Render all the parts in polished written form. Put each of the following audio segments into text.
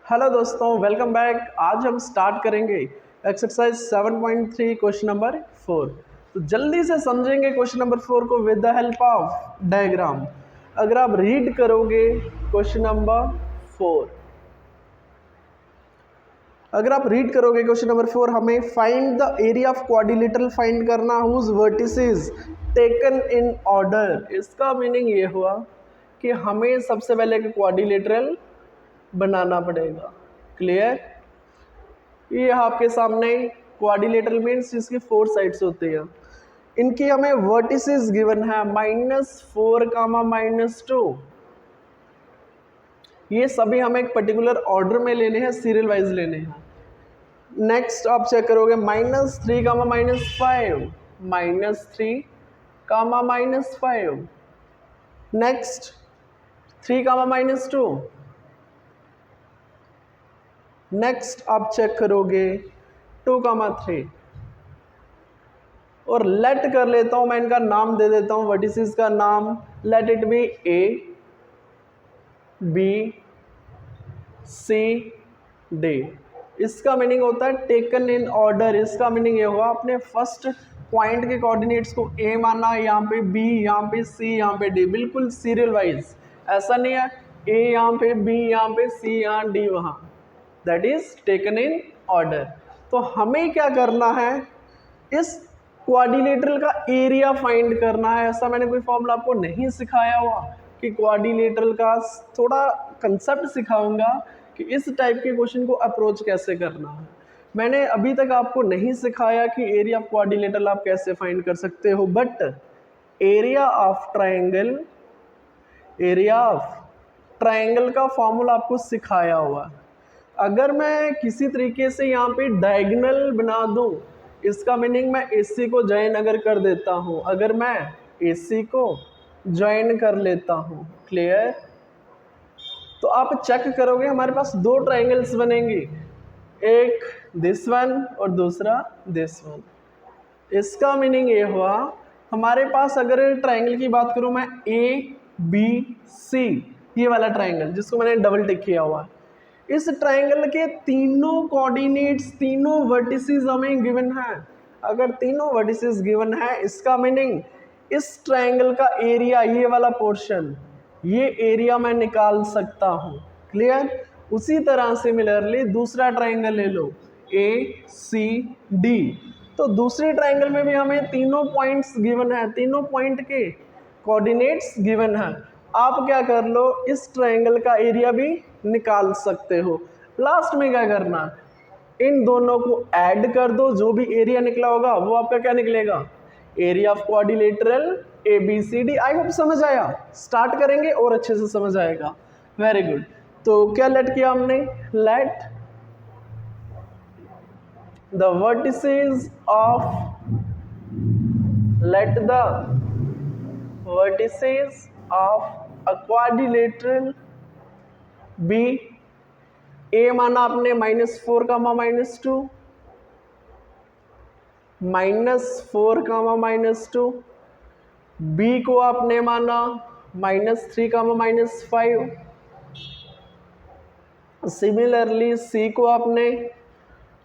Hello दोस्तों, welcome back. आज हम स्टार्ट करेंगे एक्सरसाइज 7.3 क्वेश्चन नंबर 4। तो जल्दी से समझेंगे क्वेश्चन नंबर 4 को with the help of diagram. अगर आप रीड करोगे क्वेश्चन नंबर 4, क्वेश्चन नंबर 4, हमें find the area of quadrilateral find करना whose vertices taken in order. इसका मीनिंग ये हुआ कि हमें सबसे पहले एक क्वाड्रिलेटरल बनाना पड़ेगा। क्लियर? ये आपके सामने क्वाड्रिलेटरल मीन्स जिसकी 4 साइड्स होती हैं। इनकी हमें वर्टिसेस गिवन है -4, -2। ये सभी हमें एक पर्टिकुलर ऑर्डर में लेने हैं, सीरियल वाइज लेने हैं। नेक्स्ट आप चेक करोगे -3, -5, -3, -5। नेक्स्ट 3, -2। नेक्स्ट आप चेक करोगे 2, 3। और लेट कर लेता हूं, मैं इनका नाम दे देता हूं, वर्टिसेस का नाम। Let it be A, B, C, D। इसका मीनिंग होता है टेकन इन ऑर्डर। इसका मीनिंग ये हुआ अपने फर्स्ट पॉइंट के कोऑर्डिनेट्स को A माना, यहाँ पे B, यहाँ पे C, यहाँ पे D, बिल्कुल सीरियल वाइज। ऐसा नहीं है A यहाँ पे, B यहाँ पे, C यहाँ, D वहाँ। That is taken in order. तो हमें क्या करना है, इस क्वाड्रिलेटरल का एरिया फाइंड करना है। ऐसा मैंने कोई फॉर्मूला आपको नहीं सिखाया हुआ कि क्वाड्रिलेटरल का थोड़ा कंसेप्ट सिखाऊंगा कि इस टाइप के क्वेश्चन को अप्रोच कैसे करना है। मैंने अभी तक आपको नहीं सिखाया कि एरिया ऑफ क्वाड्रिलेटरल आप कैसे फाइंड कर सकते हो, बट एरिया ऑफ ट्रायंगल का फॉर्मूला आपको सिखाया हुआ। अगर मैं किसी तरीके से यहाँ पे डायगोनल बना दूँ, इसका मीनिंग मैं AC को ज्वाइन अगर कर देता हूँ, अगर मैं AC को ज्वाइन कर लेता हूँ, क्लियर, तो आप चेक करोगे हमारे पास 2 ट्रायंगल्स बनेंगे, एक दिस वन और दूसरा दिस वन। इसका मीनिंग ये हुआ हमारे पास, अगर ट्रायंगल की बात करूँ मैं, ABC, ये वाला ट्रायंगल जिसको मैंने डबल टिक किया हुआ, इस ट्रायंगल के तीनों कोऑर्डिनेट्स, तीनों वर्टिसेस हमें गिवन है। अगर तीनों वर्टिसेस गिवन है, इसका मीनिंग इस ट्रायंगल का एरिया, ये वाला पोर्शन, ये एरिया मैं निकाल सकता हूँ। क्लियर? उसी तरह सिमिलरली दूसरा ट्रायंगल ले लो, ACD। तो दूसरे ट्रायंगल में भी हमें तीनों पॉइंट्स गिवन है, तीनों पॉइंट के कोऑर्डिनेट्स गिवन है। आप क्या कर लो, इस ट्रायंगल का एरिया भी निकाल सकते हो। लास्ट में क्या करना, इन दोनों को ऐड कर दो, जो भी एरिया निकला होगा वो आपका क्या निकलेगा, area of quadrilateral ABCD। I hope समझ आया। स्टार्ट करेंगे और अच्छे से समझ आएगा। Very good. तो क्या लेट किया हमने, let the vertices of a quadrilateral B, A माना आपने -4, -2, -4, -2। B को आपने माना -3, -5। सिमिलरली C को आपने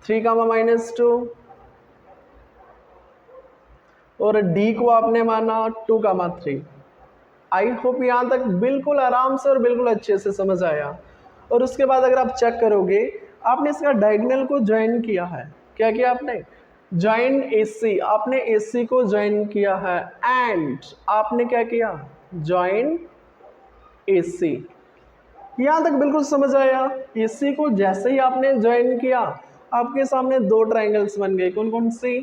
3, -2 और D को आपने माना 2, 3। आई होप यहाँ तक बिल्कुल आराम से और बिल्कुल अच्छे से समझ आया। और उसके बाद अगर आप चेक करोगे, आपने इसका डायगोनल को ज्वाइन किया है। क्या किया आपने, ज्वाइन AC, आपने AC को ज्वाइन किया है, एंड आपने क्या किया, ज्वाइन AC। यहाँ तक बिल्कुल समझ आया। AC को जैसे ही आपने ज्वाइन किया, आपके सामने 2 ट्रायंगल्स बन गए। कौन कौन सी,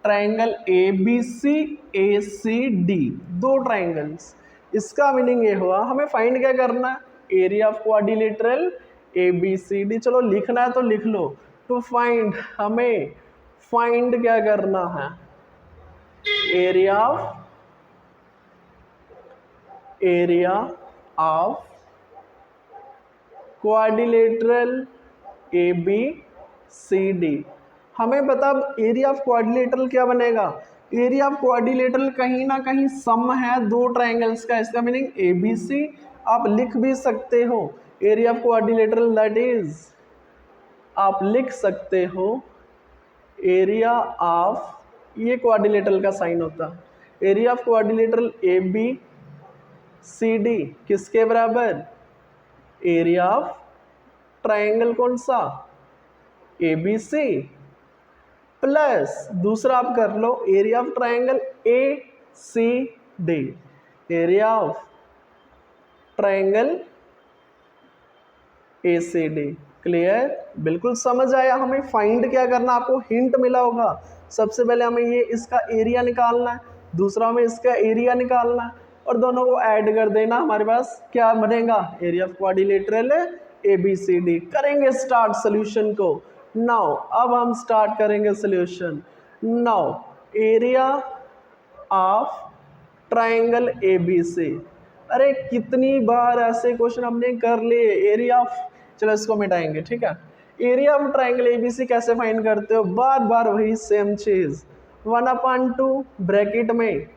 ट्रायंगल ABC, ACD, 2 ट्रायंगल्स। इसका मीनिंग ये हुआ हमें फाइंड क्या करना है, एरिया ऑफ क्वाड्रिलेटरल ABCD। चलो लिखना है तो लिख लो। टू फाइंड, हमें फाइंड क्या करना है, एरिया ऑफ क्वाड्रिलेटरल ABCD। हमें पता एरिया ऑफ क्वाड्रिलेटरल क्या बनेगा, एरिया ऑफ क्वाड्रिलेटरल कहीं ना कहीं सम है 2 ट्रायंगल्स का। इसका मीनिंग ABC आप लिख भी सकते हो area of quadrilateral that is, आप लिख सकते हो एरिया ऑफ, ये क्वाड्रिलेटरल का साइन होता है, area of quadrilateral A B C D किसके बराबर, एरिया ऑफ ट्राइंगल कौन सा, ए बी सी, प्लस दूसरा आप कर लो area of triangle A C D, area of triangle A C D. Clear, बिल्कुल समझ आया। हमें फाइंड क्या करना, आपको हिंट मिला होगा। सबसे पहले हमें ये इसका एरिया निकालना है, दूसरा हमें इसका एरिया निकालना है, और दोनों को ऐड कर देना, हमारे पास क्या बनेगा, area of quadrilateral A B C D. करेंगे स्टार्ट सोल्यूशन को। नाउ अब हम स्टार्ट करेंगे solution. Now area of triangle A B C, अरे कितनी बार ऐसे क्वेश्चन हमने कर लिए। एरिया ऑफ, चलो इसको मिटाएंगे, ठीक है। एरिया ऑफ ट्राइंगल एबीसी कैसे फाइंड करते हो, बार बार वही सेम चीज, 1/2 ब्रैकेट में,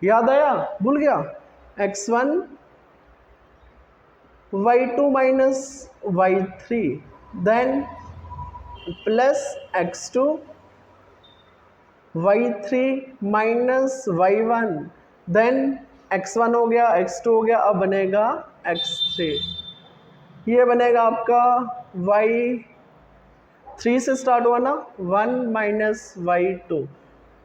याद आया, भूल गया, x1 y2 minus y3 then plus x2 y3 minus y1 then x1 हो गया, x2 हो गया, अब बनेगा x3। ये बनेगा आपका y3 से स्टार्ट हुआ ना, 1 माइनस y2।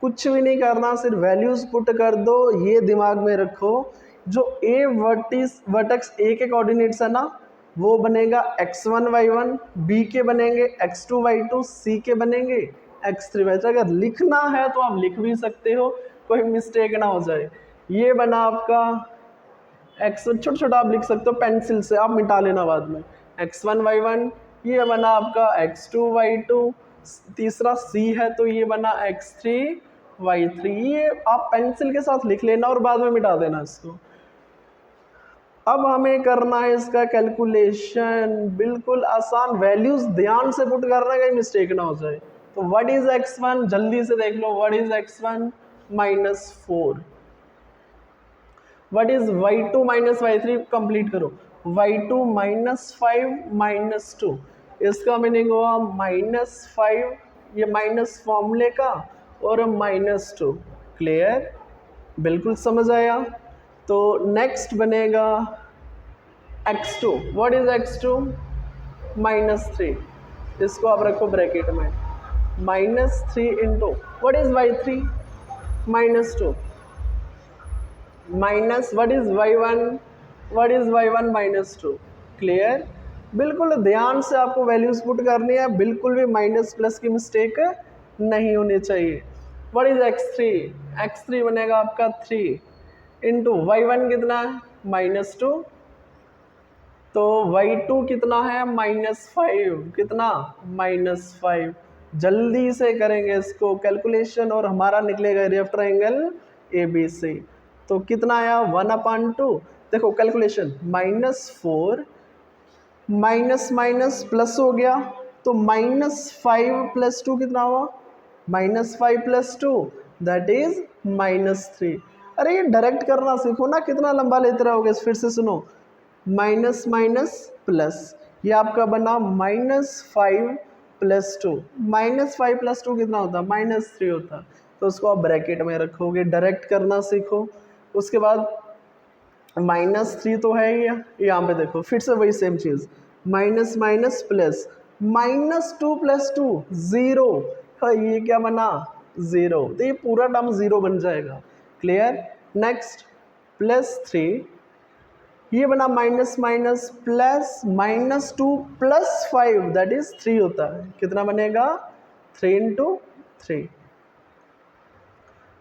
कुछ भी नहीं करना, सिर्फ वैल्यूज पुट कर दो। ये दिमाग में रखो, जो ए वर्टेक्स ए के कोऑर्डिनेट्स है ना, वो बनेगा x1 y1, बी के बनेंगे x2 y2, सी के बनेंगे x3 y3। अगर लिखना है तो आप लिख भी सकते हो, कोई मिस्टेक ना हो जाए। ये बना आपका x1, छोटा छोटा आप लिख सकते हो पेंसिल से, आप मिटा लेना बाद में, x1 y1, ये बना आपका x2 y2, तीसरा c है तो ये बना x3 y3। ये आप पेंसिल के साथ लिख लेना और बाद में मिटा देना इसको। अब हमें करना है इसका कैलकुलेशन, बिल्कुल आसान, वैल्यूज ध्यान से पुट करना, कहीं मिस्टेक ना हो जाए। तो व्हाट इज x1, जल्दी से देख लो, what is x1 -4, what is y2 minus y3, complete करो, y2 -5 -2, इसका मीनिंग हुआ -5, ये माइनस फॉर्मूले का, और -2। क्लियर, बिल्कुल समझ आया। तो नेक्स्ट बनेगा x2, व्हाट इज x2 -3, इसको आप रखो ब्रैकेट में, -3 into what is y3 -2 minus what is y1, what is y1 -2। Clear, बिल्कुल ध्यान से आपको वैल्यूज पुट करनी है, बिल्कुल भी माइनस प्लस की मिस्टेक नहीं होनी चाहिए। व्हाट इज x3, x3 बनेगा आपका 3 इंटू y1 कितना है -2, तो y2 कितना है -5, कितना -5। जल्दी से करेंगे इसको कैलकुलेशन और हमारा निकलेगा एरिया ऑफ ट्राइंगल ABC। तो कितना आया 1/2, देखो कैलकुलेशन, -4 माइनस माइनस प्लस हो गया, तो -5 + 2 कितना हुआ, -5 + 2 दैट इज -3। अरे ये डायरेक्ट करना सीखो ना, कितना लंबा लेते रहोगे। फिर से सुनो, माइनस माइनस प्लस, ये आपका बना -5 + 2, -5 + 2 कितना होता, -3 होता। तो उसको आप ब्रैकेट में रखोगे, डायरेक्ट करना सीखो। उसके बाद -3 तो है ही, यहाँ पे देखो फिर से वही सेम चीज़, माइनस माइनस प्लस, -2 + 2 0, ये क्या बना 0, तो ये पूरा टर्म 0 बन जाएगा। क्लियर, नेक्स्ट +3, ये बना minus minus plus, -2 + 5 that is 3 होता है, कितना बनेगा 3 × 3।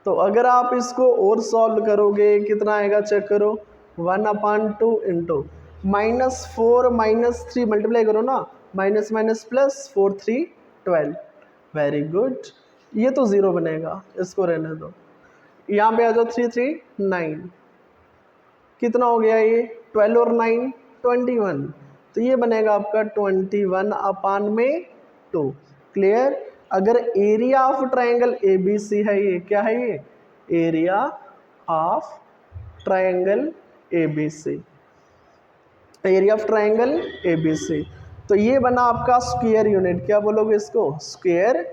तो अगर आप इसको और सॉल्व करोगे कितना आएगा, चेक करो, 1/2 इंटू -4 -3 मल्टीप्लाई करो ना, minus minus plus 4 3 12, very good. ये तो 0 बनेगा, इसको रहने दो। यहाँ पे आ जाओ, 3 3 9, कितना हो गया ये, 12 और 9 21, तो ये बनेगा आपका 21/2। क्लियर, अगर एरिया ऑफ ट्राइंगल ABC है, ये क्या है, ये area of triangle ABC। Area of triangle A B C. तो ये बना आपका स्क्वायर यूनिट, क्या बोलोगे इसको, स्क्वायर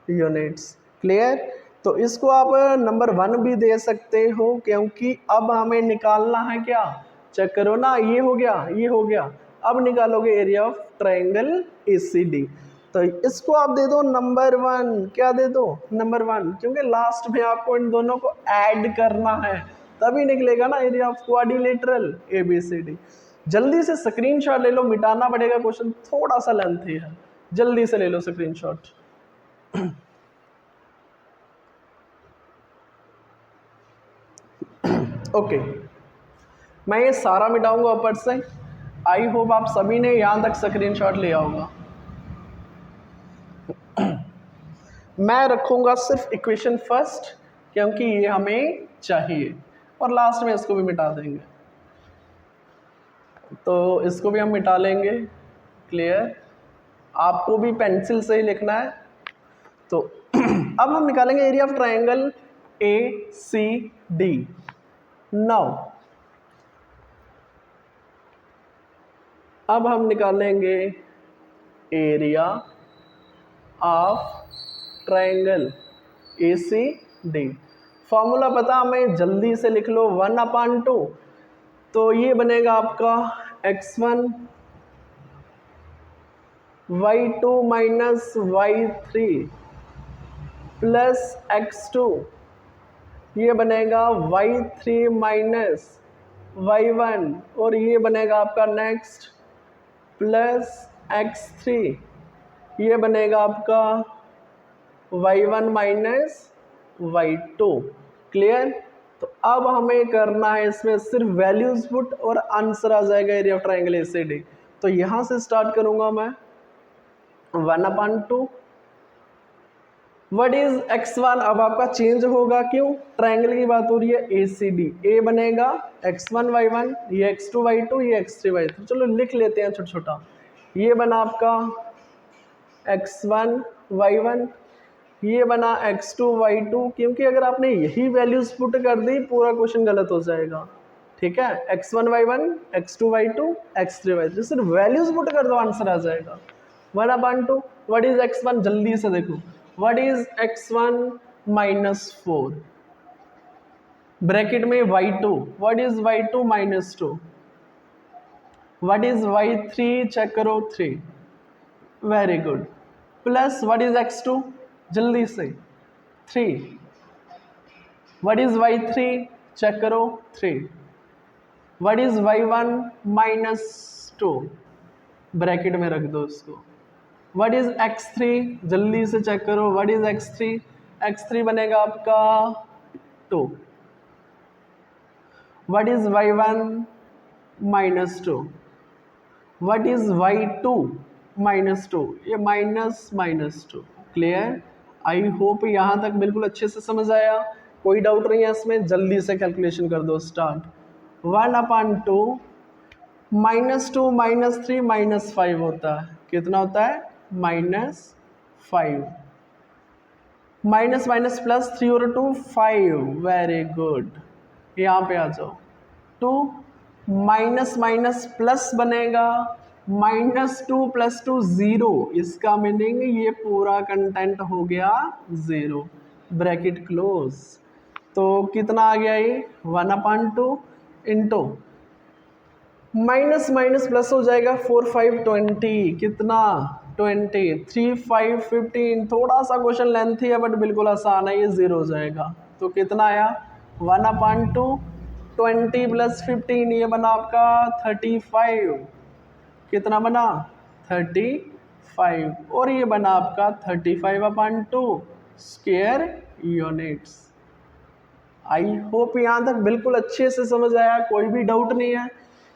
यूनिट्स। क्लियर। तो इसको आप नंबर 1 भी दे सकते हो, क्योंकि अब हमें निकालना है क्या, चेक करो ना, ये हो गया, ये हो गया, अब निकालोगे area of triangle A C D. तो इसको आप दे दो नंबर 1, क्या दे दो, नंबर 1, क्योंकि लास्ट में आपको इन दोनों को ऐड करना है, तभी निकलेगा ना area of quadrilateral A B C D. जल्दी से स्क्रीनशॉट ले लो, मिटाना पड़ेगा, क्वेश्चन थोड़ा सा लेंथी है, जल्दी से ले लो स्क्रीनशॉट। ओके, मैं ये सारा मिटाऊंगा ऊपर से। आई होप आप सभी ने यहाँ तक स्क्रीनशॉट लिया होगा। मैं रखूंगा सिर्फ इक्वेशन फर्स्ट, क्योंकि ये हमें चाहिए, और लास्ट में इसको भी मिटा देंगे, तो इसको भी हम मिटा लेंगे। क्लियर। आपको भी पेंसिल से ही लिखना है। तो अब हम निकालेंगे area of triangle A C D. Now अब हम निकालेंगे area of triangle A C D. Formula पता हमें, जल्दी से लिख लो, 1/2। तो ये बनेगा आपका x1 y2 minus y3 plus x2, ये बनेगा y3 माइनस y1, और ये बनेगा आपका नेक्स्ट प्लस x3, ये बनेगा आपका y1 माइनस y2। क्लियर। तो अब हमें करना है इसमें सिर्फ वैल्यूज पुट और आंसर आ जाएगा area of triangle A C D. तो यहाँ से स्टार्ट करूँगा मैं, 1/2। व्हाट इज x1, अब आपका चेंज होगा, क्यों, ट्राइंगल की बात हो रही है, ए सी डी। ए बनेगा x1 y1, ये x2 y2, ये x3 y3। चलो लिख लेते हैं छोटा छोटा। ये बना आपका x1 y1, ये बना x2 y2, क्योंकि अगर आपने यही वैल्यूज पुट कर दी पूरा क्वेश्चन गलत हो जाएगा। ठीक है, x1 y1, x2 y2, x3 y3, सिर्फ वैल्यूज पुट कर दो, आंसर आ जाएगा 1/2। व्हाट इज x1, जल्दी से देखो, what is x1 minus 4, bracket में y2, what is y2 minus 2, what is y3, check करो 3, very good, plus what is x2, जल्दी से 3, व्हाट इज y3, चेक करो 3, what is y1 minus 2, bracket में रख दो उसको, व्हाट इज x3, जल्दी से चेक करो, व्हाट इज x3, x3 बनेगा आपका 2, what is y1 minus 2, what is y2 minus 2, ये minus minus 2। Clear. I hope यहाँ तक बिल्कुल अच्छे से समझ आया, कोई डाउट नहीं है इसमें। जल्दी से कैलकुलेशन कर दो स्टार्ट। 1/2 -2 -3 -5 होता है, कितना होता है, -5, माइनस माइनस प्लस 3 और 2 5, वेरी गुड। यहाँ पे आ जाओ, 2 माइनस माइनस प्लस बनेगा, -2 + 2 0, इसका मीनिंग ये पूरा कंटेंट हो गया 0, ब्रैकेट क्लोज। तो कितना आ गया ये, 1/2 इंटू माइनस माइनस प्लस हो जाएगा, 4 5 20, कितना 20, 3 5 15। थोड़ा सा क्वेश्चन लेंथी है बट बिल्कुल आसान है, ये 0 हो जाएगा। तो कितना आया, 1/2 20 + 15, ये बना आपका 35, कितना बना 35, और ये बना आपका 35/2 स्क्वायर यूनिट्स। आई होप यहाँ तक बिल्कुल अच्छे से समझ आया, कोई भी डाउट नहीं है।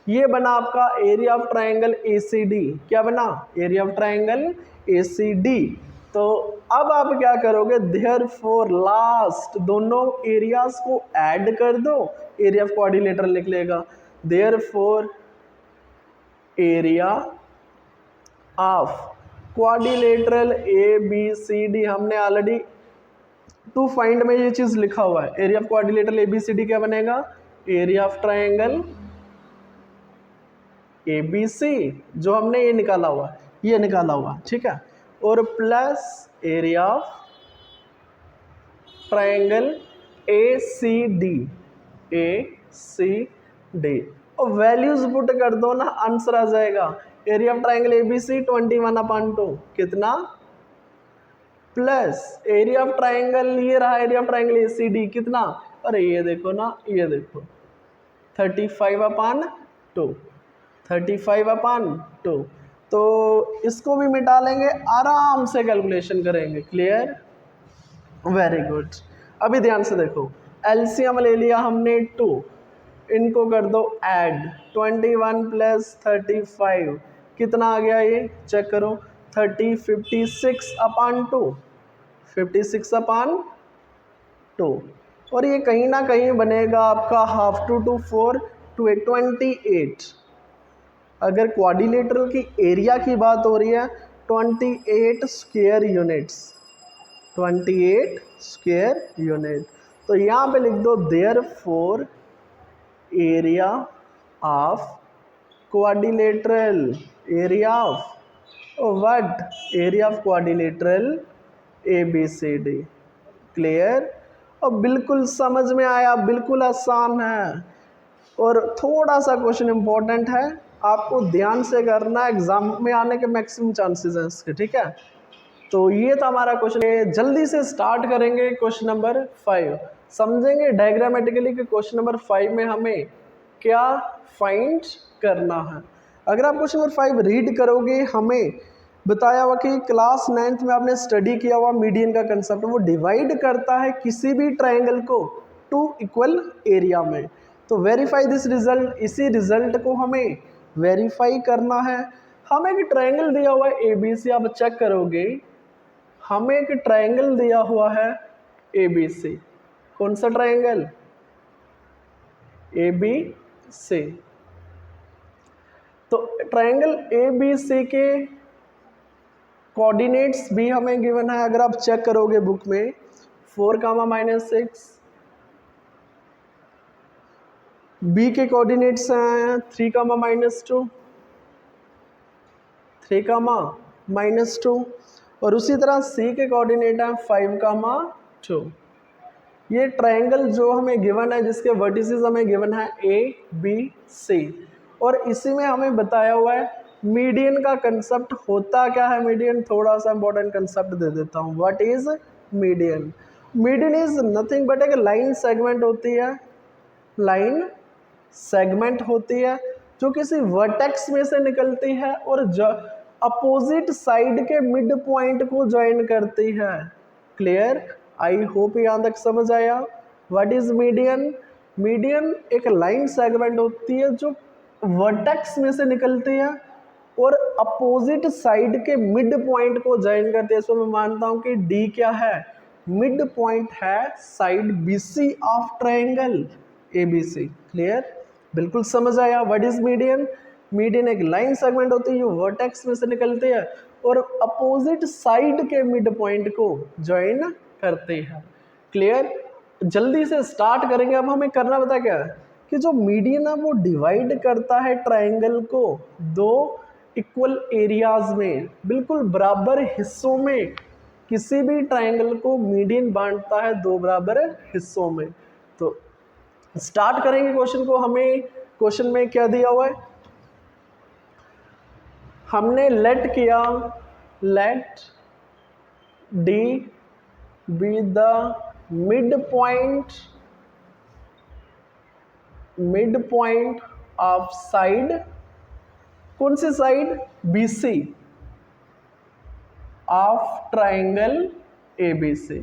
ये बना आपका area of triangle A C D. क्या बना, area of triangle A C D. तो अब आप क्या करोगे, देयरफॉर लास्ट दोनों एरियाज को ऐड कर दो, एरिया ऑफ क्वाड्रिलेटरल निकलेगा। Therefore area of quadrilateral A B C D, हमने ऑलरेडी टू फाइंड में ये चीज़ लिखा हुआ है। Area of quadrilateral A B C D क्या बनेगा, एरिया ऑफ ट्राइंगल ABC जो हमने ये निकाला हुआ, ये निकाला हुआ, ठीक है, और plus area of triangle ACD, और वैल्यूज पुट कर दो ना, आंसर आ जाएगा। एरिया ऑफ ट्रायंगल ABC 21/2 कितना, प्लस एरिया ऑफ ट्रायंगल, ये रहा एरिया ऑफ ट्रायंगल ACD कितना, अरे ये देखो ना, ये देखो 35/2, 35/2। तो इसको भी मिटा लेंगे, आराम से कैलकुलेशन करेंगे। Clear, very good. अभी ध्यान से देखो, एलसीएम ले लिया हमने 2, इनको कर दो ऐड, 21 प्लस 35 कितना आ गया, ये चेक करो, 56/2, 56/2, और ये कहीं ना कहीं बनेगा आपका हाफ 2 to 4 to 28। अगर क्वाड्रिलेटरल की एरिया की बात हो रही है 28 स्क्वायर यूनिट्स, 28 स्क्वायर यूनिट। तो यहाँ पे लिख दो therefore area of quadrilateral, area of what, area of quadrilateral ABCD। Clear, और बिल्कुल समझ में आया, बिल्कुल आसान है। और थोड़ा सा क्वेश्चन इंपॉर्टेंट है, आपको ध्यान से करना, एग्जाम में आने के मैक्सिमम चांसेस हैं इसके, ठीक है। तो ये था हमारा क्वेश्चन। जल्दी से स्टार्ट करेंगे क्वेश्चन नंबर 5, समझेंगे डायग्रामेटिकली कि क्वेश्चन नंबर 5 में हमें क्या फाइंड करना है। अगर आप क्वेश्चन नंबर 5 रीड करोगे, हमें बताया हुआ कि क्लास 9th में आपने स्टडी किया हुआ मीडियन का कंसेप्ट, वो डिवाइड करता है किसी भी ट्रायंगल को 2 इक्वल एरिया में। तो वेरीफाई दिस रिजल्ट, इसी रिजल्ट को हमें वेरीफाई करना है। हमें एक ट्रायंगल दिया हुआ है ABC, आप चेक करोगे, हमें एक ट्रायंगल दिया हुआ है ABC। कौन सा ट्रायंगल, ABC। तो ट्रायंगल ABC के कोऑर्डिनेट्स भी हमें गिवन है। अगर आप चेक करोगे बुक में 4, B के कोऑर्डिनेट्स हैं 3, -2, और उसी तरह C के कोऑर्डिनेट हैं 5, 2। ये ट्रायंगल जो हमें गिवन है, जिसके वर्टिसेस हमें गिवन है ABC, और इसी में हमें बताया हुआ है मीडियन का कंसेप्ट होता क्या है। मीडियन थोड़ा सा इंपॉर्टेंट कंसेप्ट दे देता हूँ। What is median, median is nothing but एक लाइन सेगमेंट होती है, लाइन सेगमेंट होती है जो किसी वर्टेक्स में से निकलती है और अपोजिट साइड के मिड पॉइंट को ज्वाइन करती है। क्लियर, आई होप यहाँ तक समझ आया। व्हाट इज मीडियन, मीडियन एक लाइन सेगमेंट होती है जो वर्टेक्स में से निकलती है और अपोजिट साइड के मिड पॉइंट को ज्वाइन करते हैं। इसमें मैं मानता हूं कि डी क्या है, मिड पॉइंट है side BC of triangle ABC। Clear, बिल्कुल समझ आया। व्हाट इज मीडियन, मीडियन एक लाइन सेगमेंट होती है जो वर्टेक्स में से निकलती है और अपोजिट साइड के मिड पॉइंट को ज्वाइन करती है। क्लियर, जल्दी से स्टार्ट करेंगे। अब हमें करना पता क्या है कि जो मीडियन है वो डिवाइड करता है ट्रायंगल को 2 इक्वल एरियाज में, बिल्कुल बराबर हिस्सों में। किसी भी ट्रायंगल को मीडियन बांटता है 2 बराबर हिस्सों में। तो स्टार्ट करेंगे क्वेश्चन को। हमें क्वेश्चन में क्या दिया हुआ है, हमने लेट किया, let D be the mid point of side, कौन सी side, BC of triangle ABC।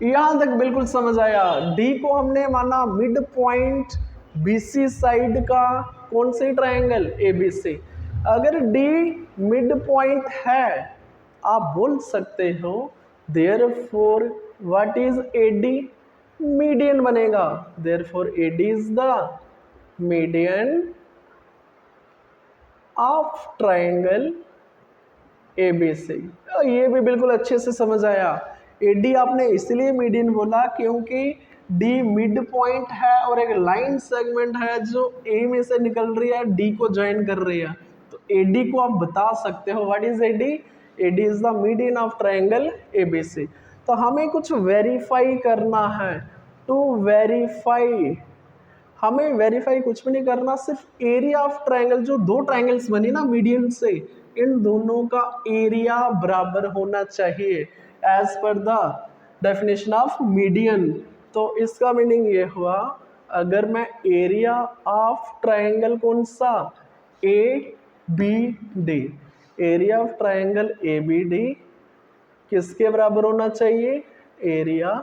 यहां तक बिल्कुल समझ आया। D को हमने माना मिड पॉइंट BC साइड का, कौन सी ट्रायंगल ABC। अगर D मिड पॉइंट है, आप बोल सकते हो therefore what is AD, median बनेगा। Therefore AD is the median of triangle ABC। ये भी बिल्कुल अच्छे से समझ आया। AD आपने इसलिए मीडियन बोला क्योंकि डी मिड पॉइंट है और एक लाइन सेगमेंट है जो ए में से निकल रही है, डी को ज्वाइन कर रही है, तो एडी को आप बता सकते हो what is AD? AD is the median of triangle ABC. तो हमें कुछ वेरीफाई करना है। टू वेरीफाई, हमें वेरीफाई कुछ भी नहीं करना, सिर्फ एरिया ऑफ ट्रायंगल, जो दो ट्रायंगल्स बनी ना मीडियन से, इन दोनों का एरिया बराबर होना चाहिए as per the definition of median. तो इसका मीनिंग ये हुआ, अगर मैं एरिया ऑफ ट्रायंगल कौन सा, A B D, area of triangle A B D किसके बराबर होना चाहिए? एरिया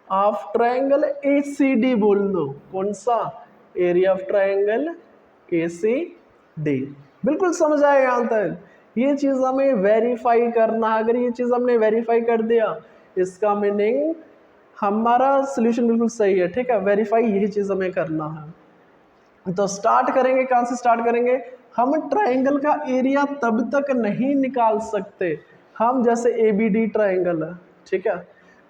ऑफ ट्रायंगल ACD बोल दो। कौन सा? Area of triangle ACD। बिल्कुल समझ आए यहाँ तक? ये चीज हमें वेरीफाई करना है। अगर ये चीज हमने वेरीफाई कर दिया, इसका मीनिंग हमारा सोल्यूशन बिल्कुल सही है। ठीक है, वेरीफाई यही चीज हमें करना है। तो स्टार्ट करेंगे, कहाँ से स्टार्ट करेंगे? हम ट्रायंगल का एरिया तब तक नहीं निकाल सकते, हम जैसे ABD ट्रायंगल है, ठीक है,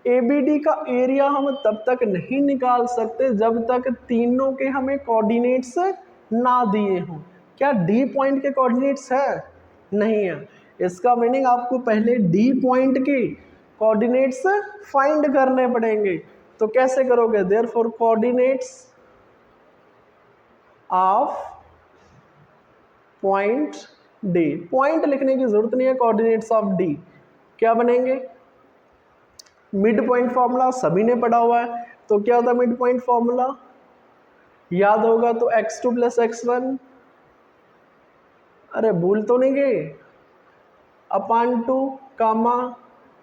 ABD का एरिया हम तब तक नहीं निकाल सकते जब तक तीनों के हमें कोऑर्डिनेट्स ना दिए हों। क्या D पॉइंट के कोऑर्डिनेट्स है? नहीं है। इसका मीनिंग आपको पहले D पॉइंट के कोऑर्डिनेट्स फाइंड करने पड़ेंगे। तो कैसे करोगे? Therefore coordinates of point D, point लिखने की जरूरत नहीं है, कोऑर्डिनेट्स ऑफ D क्या बनेंगे? मिड पॉइंट फॉर्मूला सभी ने पढ़ा हुआ है। तो क्या होता है मिड पॉइंट फॉर्मूला? याद होगा तो x2 प्लस x1, अरे भूल तो नहीं गए, अपान 2 कामा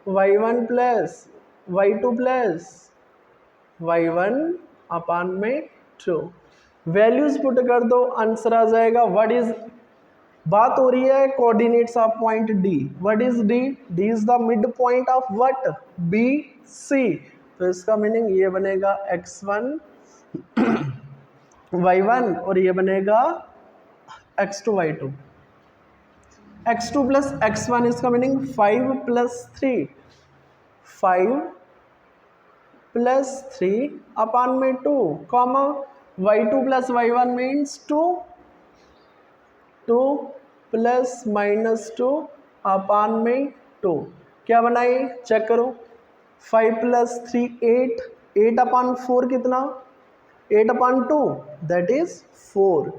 y1 plus y2 plus y1 अपान में 2। वैल्यूज पुट कर दो, आंसर आ जाएगा। व्हाट इज, बात हो रही है coordinates of point D. What is D? D is the mid point of what? B C. तो इसका मीनिंग ये बनेगा x1 y1 और ये बनेगा x2 y2। x2 plus x1, इसका मीनिंग 5 प्लस 3, 5 प्लस 3 अपान में 2 comma y2 plus y1 means 2, 2 plus minus 2 अपान में 2। क्या बनाइए? चेक करो। 5 प्लस 3 8, 8 अपान 4 कितना? 8 अपान 2 दैट इज 4।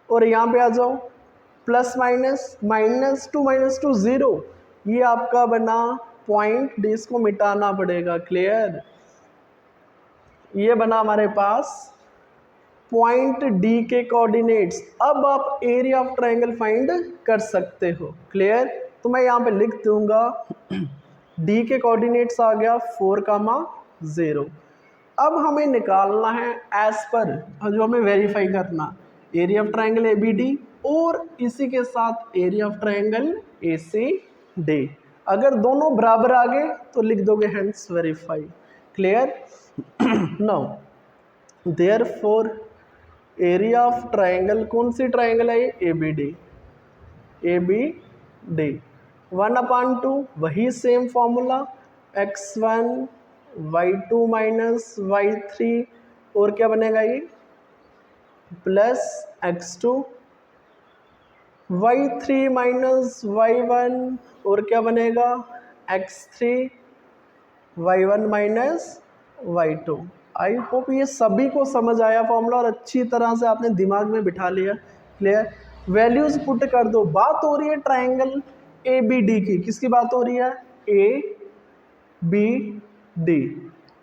और यहाँ पे आ जाओ, प्लस माइनस, माइनस 2 माइनस 2 0, ये आपका बना पॉइंट डी, इसको मिटाना पड़ेगा। क्लियर? ये बना हमारे पास पॉइंट डी के कोऑर्डिनेट्स। अब आप एरिया ऑफ ट्रायंगल फाइंड कर सकते हो। क्लियर? तो मैं यहाँ पे लिख दूंगा डी के कोऑर्डिनेट्स आ गया 4, 0। अब हमें निकालना है एज पर, जो हमें वेरीफाई करना, एरिया ऑफ ट्रायंगल ABD और इसी के साथ एरिया ऑफ ट्रायंगल ACD। अगर दोनों बराबर आ गए तो लिख दोगे hence verify. Clear? Now therefore area of triangle, कौन सी ट्रायंगल है ये? ABD, ABD 1/2, वही same formula, x1 y2 minus y3 और क्या बनेगा ये? Plus x2 y3 minus y1 और क्या बनेगा? x3 y1 minus y2। I hope ये सभी को समझ आया फॉर्मूला और अच्छी तरह से आपने दिमाग में बिठा लिया। क्लियर? वैल्यूज पुट कर दो। बात हो रही है ट्रायंगल ABD की। किसकी बात हो रही है? ABD।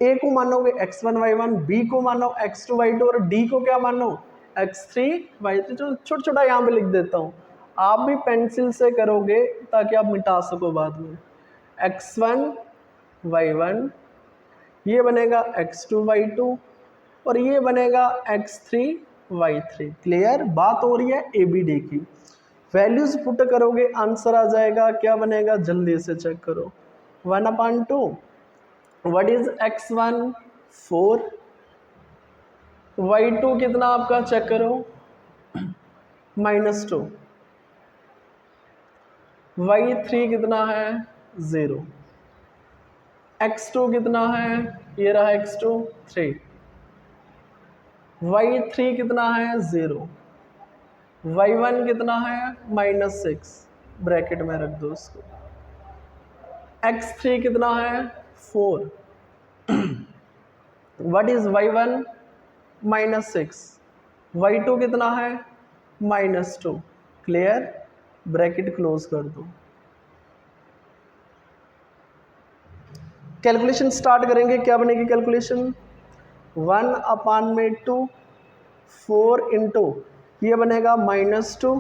A को मानोगे x1 y1, B को मानो x2 y2 और D को क्या मानो? x3 y3। तो छोटा छोटा यहाँ पे लिख देता हूँ, आप भी पेंसिल से करोगे ताकि आप मिटा सको बाद में। x1 y1, ये बनेगा x2 y2 और ये बनेगा x3 y3। क्लियर? बात हो रही है ABD की। वैल्यूज पुट करोगे, आंसर आ जाएगा। क्या बनेगा? जल्दी से चेक करो। 1/2, व्हाट इज x1? 4, y2 कितना आपका? चेक करो, -2, y3 कितना है? 0। x2 कितना है, ये रहा x2 3, y3 कितना है 0, y1 कितना है -6, ब्रैकेट में रख दो उसको, x3 कितना है 4, व्हाट इज y1 -6, y2 कितना है -2, क्लियर, ब्रैकेट क्लोज कर दो। कैलकुलेशन स्टार्ट करेंगे, क्या बनेगी कैलकुलेशन, 1/2 4 इंटू ये बनेगा -2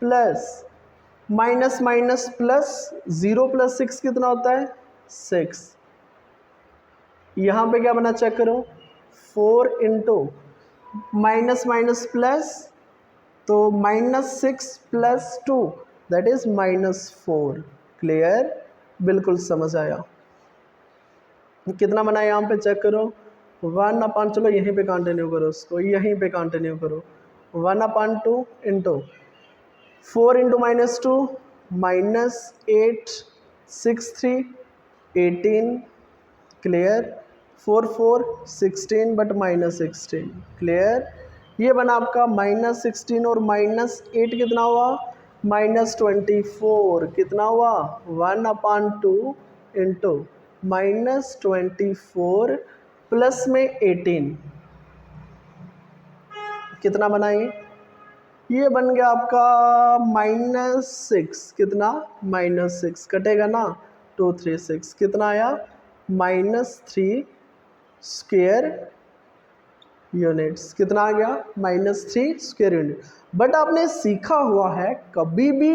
प्लस माइनस माइनस प्लस 0 + 6 कितना होता है 6, यहाँ पे क्या बना चेक करो, 4 इंटू माइनस माइनस प्लस, तो -6 + 2 दैट इज -4, क्लियर, बिल्कुल समझ आया। कितना बना यहाँ पे चेक करो, 1/, चलो यहीं पे कंटिन्यू करो उसको, यहीं पे कंटिन्यू करो, 1/2 into 4 into -2 -8 6 3 18, clear, 4 4 16 but -16, clear, ये बना आपका -16 और -8 कितना हुआ -24, कितना हुआ 1/2 इंटू -24 प्लस में 18, कितना बनाइए, ये बन गया आपका -6, कितना -6 कटेगा ना 2 3 6, कितना आया -3 स्क्वायर यूनिट्स, कितना आ गया -3 स्क्वायर यूनिट। बट आपने सीखा हुआ है कभी भी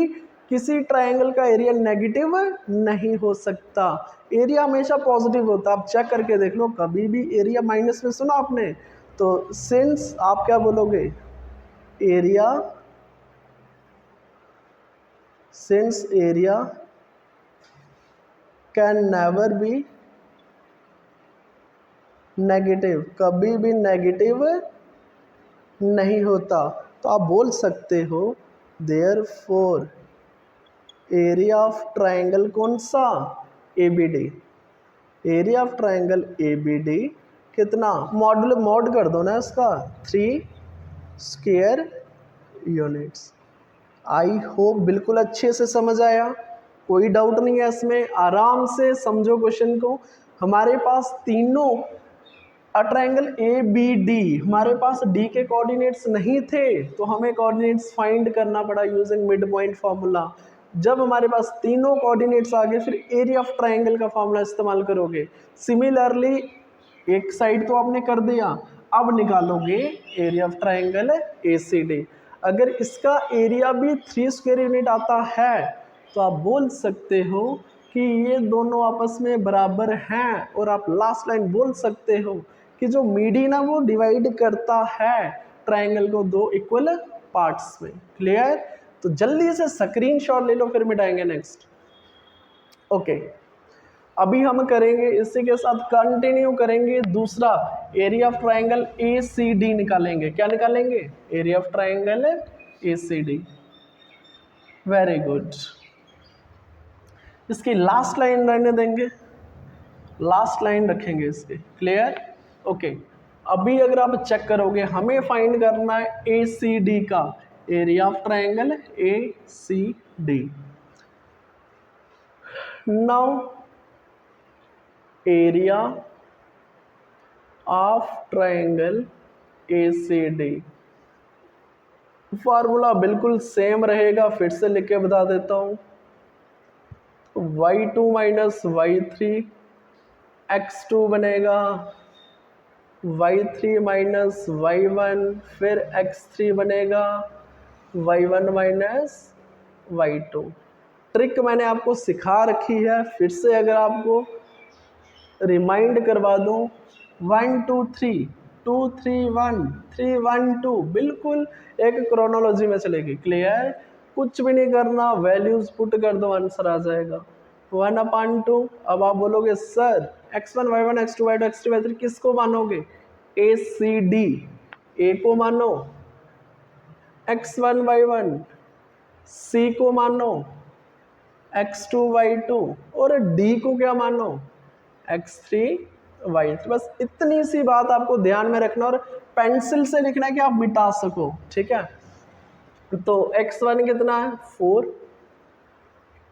किसी ट्रायंगल का एरिया नेगेटिव नहीं हो सकता, एरिया हमेशा पॉजिटिव होता है, आप चेक करके देख लो, कभी भी एरिया माइनस में सुना आपने, तो सिंस आप क्या बोलोगे, area since area can never be negative, कभी भी नेगेटिव नहीं होता, तो आप बोल सकते हो देयरफॉर एरिया ऑफ ट्रायंगल कौन सा, ABD, area of triangle ABD कितना, मॉड कर दो ना इसका 3 स्क्वायर यूनिट्स। आई होप बिल्कुल अच्छे से समझ आया, कोई डाउट नहीं है इसमें, आराम से समझो क्वेश्चन को। हमारे पास तीनों ट्रायंगल ABD, हमारे पास D के कोऑर्डिनेट्स नहीं थे तो हमें कोऑर्डिनेट्स फाइंड करना पड़ा यूजिंग मिड पॉइंट फार्मूला। जब हमारे पास तीनों कोऑर्डिनेट्स आ गए फिर एरिया ऑफ ट्रायंगल का फार्मूला इस्तेमाल करोगे। सिमिलरली एक साइड तो आपने कर दिया, अब निकालोगे एरिया ऑफ ट्रायंगल ACD। अगर इसका एरिया भी 3 स्क्वायर यूनिट आता है तो आप बोल सकते हो कि ये दोनों आपस में बराबर हैं, और आप लास्ट लाइन बोल सकते हो कि जो मीडियन है वो डिवाइड करता है ट्रायंगल को 2 इक्वल पार्ट्स में, क्लियर। तो जल्दी से स्क्रीनशॉट ले लो, फिर मिटाएंगे नेक्स्ट। ओके, अभी हम करेंगे इसी के साथ कंटिन्यू करेंगे दूसरा, एरिया ऑफ ट्रायंगल ACD निकालेंगे। क्या निकालेंगे, area of triangle ACD। Very good, इसकी लास्ट लाइन रहने देंगे, लास्ट लाइन रखेंगे इसके, क्लियर। ओके, अभी अगर आप चेक करोगे हमें फाइंड करना है ACD का, area of triangle ACD। Now area of triangle ACD, formula बिल्कुल सेम रहेगा, फिर से लिख के बता देता हूँ, y2 माइनस y3 x2 बनेगा, y3 माइनस y1 फिर x3 बनेगा, y1 माइनस y2। ट्रिक मैंने आपको सिखा रखी है, फिर से अगर आपको रिमाइंड करवा दूं, 1 2 3 2 3 1 3 1 2, बिल्कुल एक क्रोनोलॉजी में चलेगी, क्लियर। कुछ भी नहीं करना, वैल्यूज पुट कर दो, आंसर आ जाएगा 1/2। अब आप बोलोगे sir x1 y1 x2 y2 x3 y3 किसको मानोगे, ACD, A को मानो, x1 y1 C को मानो, x2 y2 और d को क्या मानो x3 y3। बस इतनी सी बात आपको ध्यान में रखना और पेंसिल से लिखना है कि आप मिटा सको, ठीक है। तो x1 कितना है 4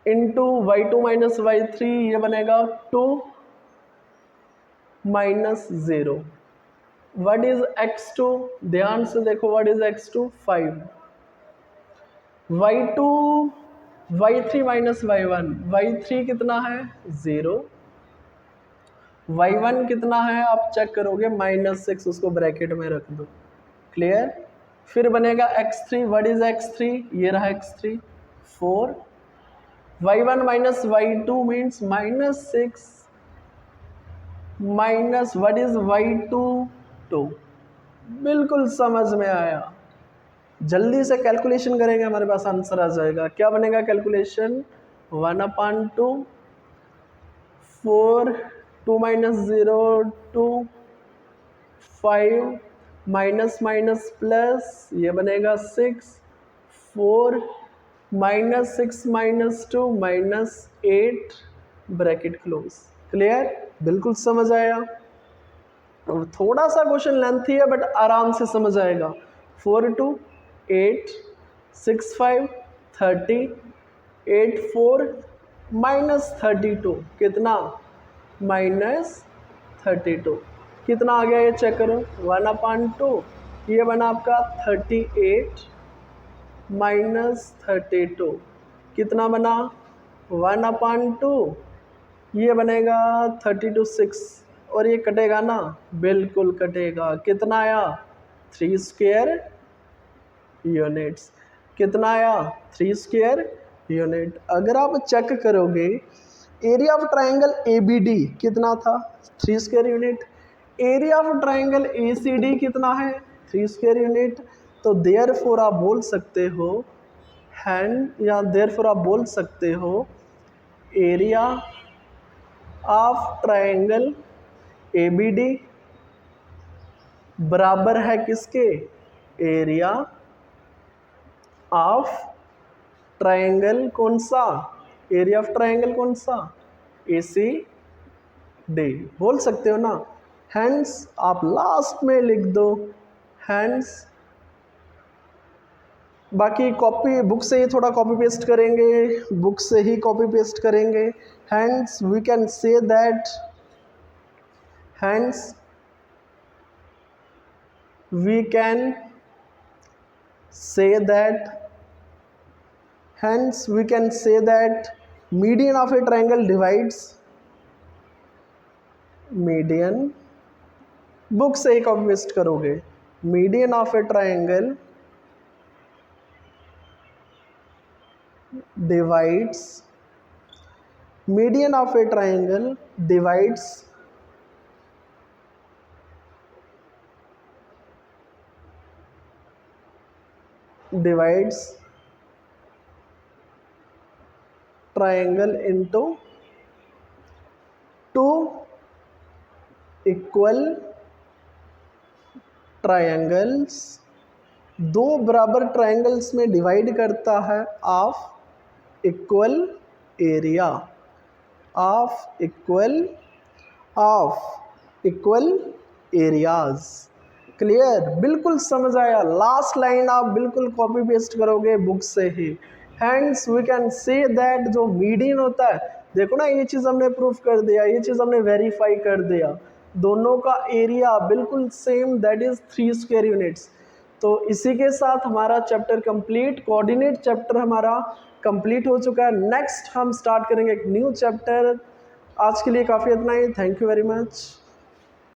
इंटू y2 माइनस y3 ये बनेगा 2 माइनस 0। व्हाट इज x2, ध्यान से देखो, what is x2 5। y2 y3 minus y1, y3 कितना है 0, y1 कितना है आप चेक करोगे -6, उसको ब्रैकेट में रख दो, क्लियर। फिर बनेगा x3, व्हाट इज x3, ये रहा x3 4, y1 minus y2 means -6 minus what is y2 2। बिल्कुल समझ में आया, जल्दी से कैलकुलेशन करेंगे हमारे पास आंसर आ जाएगा। क्या बनेगा calculation 1/2 4 2 minus 0 2 5 minus minus plus ये बनेगा 6 4 -6 माइनस 2 -8 ब्रैकेट क्लोज, क्लियर, बिल्कुल समझ आया। थोड़ा सा क्वेश्चन लेंथी है बट आराम से समझ आएगा। 4 2 8 6 5 30 8 4 -32 कितना -32 कितना आ गया ये चेक करो 1/2 ये बना आपका 38 -32 कितना बना 1/2 ये बनेगा 32 6 और ये कटेगा ना, बिल्कुल कटेगा। कितना आया 3 स्क्वायर यूनिट्स, कितना आया 3 स्क्वायर यूनिट। अगर आप चेक करोगे एरिया ऑफ ट्राइंगल ABD कितना था 3 square unit, area of triangle ACD कितना है 3 स्क्वायर यूनिट। तो देयरफॉर आप बोल सकते हो हैंड या देयरफॉर आप बोल सकते हो एरिया ऑफ ट्राइंगल ABD बराबर है किसके, एरिया ऑफ ट्राइंगल कौन सा, एरिया ऑफ ट्राइंगल कौन सा ACD बोल सकते हो ना। हैंस आप लास्ट में लिख दो हैंस, बाकी कॉपी बुक से ही थोड़ा कॉपी पेस्ट करेंगे, बुक से ही कॉपी पेस्ट करेंगे। Hence we can say that, hence we can say that, hence we can say that median of a triangle divides, median book से ही कॉपी पेस्ट करोगे, median of a triangle divides, median of a triangle divides triangle into two equal triangles, दो बराबर triangles में divide करता है of equal area, of equal areas, clear, बिल्कुल समझ आया। लास्ट लाइन आप बिल्कुल कॉपी पेस्ट करोगे बुक से ही। Hence we can say that जो मीडियन होता है, देखो ना ये चीज़ हमने प्रूफ कर दिया, ये चीज़ हमने वेरीफाई कर दिया, दोनों का एरिया बिल्कुल same that is 3 square units. तो इसी के साथ हमारा चैप्टर कंप्लीट, कोऑर्डिनेट चैप्टर हमारा कंप्लीट हो चुका है। नेक्स्ट हम स्टार्ट करेंगे एक न्यू चैप्टर। आज के लिए काफ़ी इतना ही, थैंक यू वेरी मच।